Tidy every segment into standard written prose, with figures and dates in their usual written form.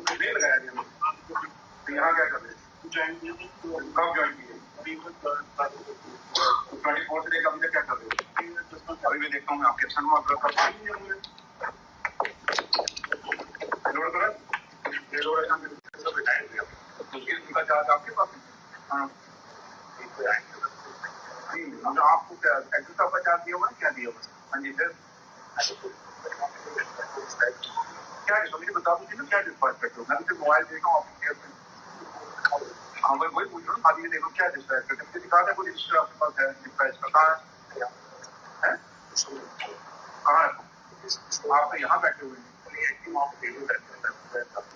नहीं लगाया गया। तो यहाँ क्या कर रहे हैं? कब ज्वाइन किए? 24 से लेकर अभी तक क्या कर रहे हो? अभी मैं देखता हूँ मैं आपके एक्शन में आपका उनका चार्ज आपके पास है? हाँ, मतलब आपको क्या एक्सेस आपका चार्ज दिया हुआ है? क्या दिया हुआ है? हाँ जी सर, क्या मुझे बता दीजिए ना, क्या डिस्पैच करते हो? मैं तो मोबाइल देखा हूँ आपके। हाँ मैं वही पूछ रहा हूँ, अभी देखो क्या डिस्पैच करते हैं, मुझे दिखा था कोई रजिस्टर आपके पास है डिस्पैच का? कहाँ है? कहाँ है? आप तो यहाँ बैठे हुए हैं।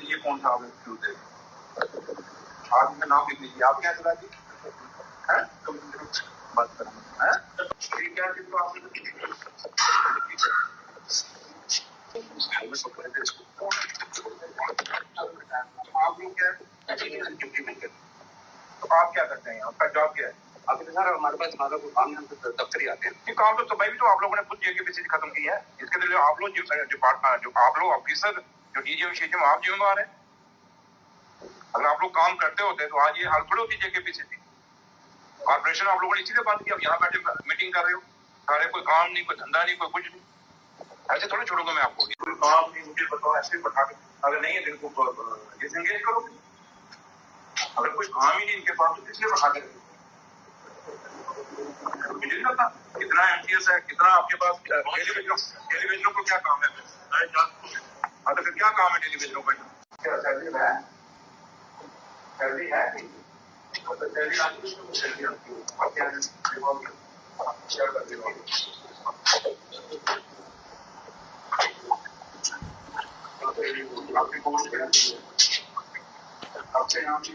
ये कौन सा आप इसका नाम लिख लीजिए। आप क्या चला जी? बात करें क्या चीज को आपने आप लोग क्या तो आप क्या करते हैं? आपका जॉब क्या है? अभी तो सर हमारे पास हमारा काम दफ्तर ही आते हैं। काम तो भाई भी तो आप लोगों ने खुद जेकेपीसी खत्म की है। इसके लिए आप लोग जो आप लोग ऑफिसर जो डीजी विशेष आप जिम्मेवार है। अगर आप लोग काम करते होते तो आज ये हाल थोड़ी होती जेकेपीसी थी। कॉर्पोरेशन आप लोगों ने इसीलिए बंद किया। यहाँ बैठे मीटिंग कर रहे हो, सारे कोई काम नहीं, कोई धंधा नहीं, कोई कुछ नहीं। ऐसे थोड़ी छोड़ूंगा मैं आपको। कोई काम नहीं मुझे बताओ, ऐसे बैठा के अगर नहीं है दिन को डिसएंगेज करो। अगर कोई काम ही नहीं इनके पास तो किसलिए बैठा के मुझे नहीं पता कितना एमटीएस है, कितना आपके पास टेलीविजनों को क्या काम है? हाँ तो फिर क्या काम है टेलीविजनों का? क्या सैलरी है? सैलरी है नहीं? सैलरी आपकी सैलरी आपकी क्या है? क्या कर रहे हो आपकी पोस्ट क्या है? आपसे यहाँ की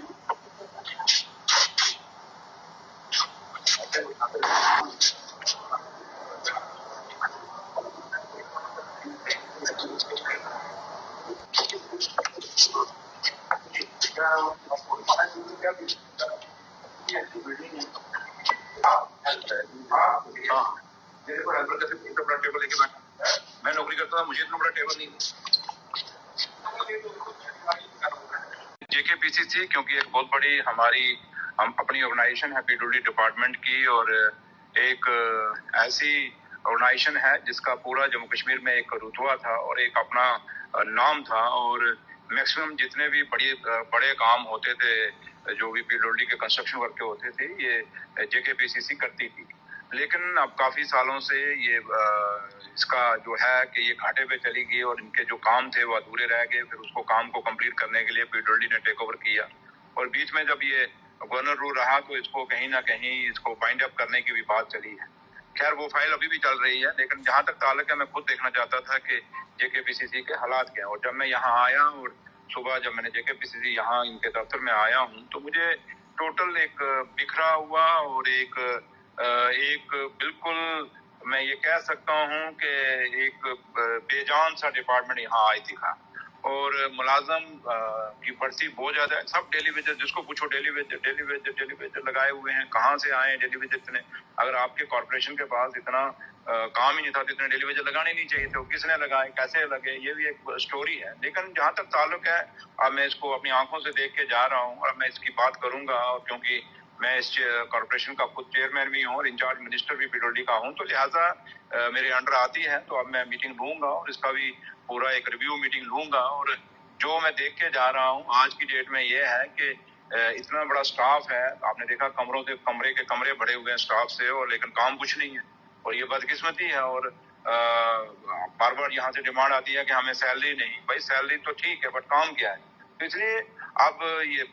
मैं नौकरी करता था, मुझे इतना बड़ा टेबल नहीं। जेकेपीसीसी क्योंकि एक बहुत बड़ी हमारी हम अपनी ऑर्गेनाइजेशन है पीडब्ल्यूडी डिपार्टमेंट की, और एक ऐसी ऑर्गेनाइजेशन है जिसका पूरा जम्मू कश्मीर में एक रुतबा था और एक अपना नाम था, और मैक्सिमम जितने भी बड़े काम होते थे, जो भी पीडब्ल्यूडी के कंस्ट्रक्शन वर्क के होते थे, ये जेकेपीसीसी करती थी। लेकिन अब काफी सालों से ये इसका जो है कि ये घाटे पे चली गई और इनके जो काम थे वो अधूरे रह गए। फिर उसको काम को कंप्लीट करने के लिए पीडब्ल्यूडी ने टेक ओवर किया, और बीच में जब ये गवर्नर रूल रहा तो इसको कहीं ना कहीं इसको बाइंड अप करने की भी बात चली है। खैर वो फाइल अभी भी चल रही है, लेकिन जहां तक ताल्लुक है मैं खुद देखना चाहता था कि जेकेपीसीसी के हालात क्या है। और जब मैं यहाँ आया और सुबह जब मैंने जेकेपीसीसी यहाँ इनके दफ्तर में आया हूँ तो मुझे टोटल एक बिखरा हुआ और एक बिल्कुल मैं ये कह सकता हूँ कि एक बेजान सा डिपार्टमेंट यहाँ आई थी। और मुलाजम की भर्ती बहुत ज्यादा है। सब डेली वेजर, जिसको पूछो डेली वेजर लगाए हुए हैं। कहाँ से आए डेली वेजर इतने? अगर आपके कॉर्पोरेशन के पास इतना काम ही नहीं था तो इतने डेली वेजर लगाने नहीं चाहिए थे। किसने लगाए, कैसे लगे, ये भी एक स्टोरी है। लेकिन जहाँ तक ताल्लुक है, अब मैं इसको अपनी आंखों से देख के जा रहा हूँ और मैं इसकी बात करूंगा, क्योंकि मैं इस कॉर्पोरेशन का खुद चेयरमैन भी हूँ और इंचार्ज मिनिस्टर भी पीडब्ल्यूडी का हूँ, तो लिहाजा मेरे अंडर आती है। तो अब मैं मीटिंग लूंगा और इसका भी पूरा एक रिव्यू मीटिंग लूंगा। और जो मैं देख के जा रहा हूँ आज की डेट में ये है कि इतना बड़ा स्टाफ है। आपने देखा कमरे के कमरे भरे हुए हैं स्टाफ से, और लेकिन काम कुछ नहीं है। और ये बदकिस्मती है। और बार बार यहाँ से डिमांड आती है कि हमें सैलरी नहीं। भाई सैलरी तो ठीक है, बट काम क्या है? तो इसलिए अब ये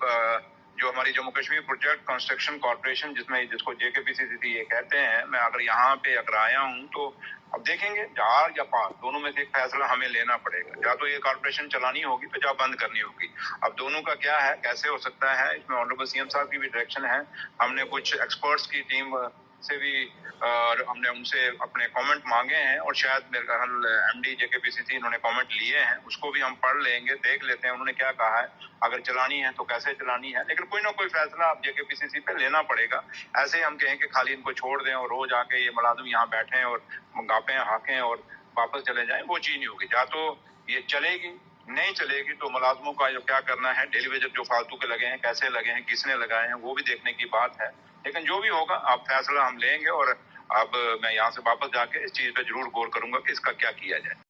जो हमारी Jammu Kashmir project construction corporation जिसको जेकेपीसीसी ये कहते हैं, मैं अगर यहाँ पे अगर आया हूँ तो अब देखेंगे जार या पार दोनों में से एक फैसला हमें लेना पड़ेगा। या तो ये कॉर्पोरेशन चलानी होगी तो या बंद करनी होगी। अब दोनों का क्या है, कैसे हो सकता है, इसमें ऑनरेबल सीएम साहब की भी डायरेक्शन है। हमने कुछ एक्सपर्ट्स की टीम से भी और हमने उनसे अपने कमेंट मांगे हैं, और शायद मेरे ख्याल एमडी जेकेपीसीसी इन्होंने कमेंट लिए हैं, उसको भी हम पढ़ लेंगे, देख लेते हैं उन्होंने क्या कहा है। अगर चलानी है तो कैसे चलानी है, लेकिन कोई ना कोई फैसला अब जेकेपीसीसी पे लेना पड़ेगा। ऐसे हम कहें कि खाली इनको छोड़ दें और रोज आके ये मुलाजिम यहाँ बैठे और गापें हाकें और वापस चले जाएं, वो चीज नहीं होगी। या तो ये चलेगी नहीं चलेगी तो मुलाजमों का जो क्या करना है, डेली वेजर जो फालतू के लगे हैं, कैसे लगे हैं, किसने लगाए हैं, वो भी देखने की बात है। लेकिन जो भी होगा आप फैसला हम लेंगे और अब मैं यहाँ से वापस जाके इस चीज पे जरूर गौर करूंगा कि इसका क्या किया जाए।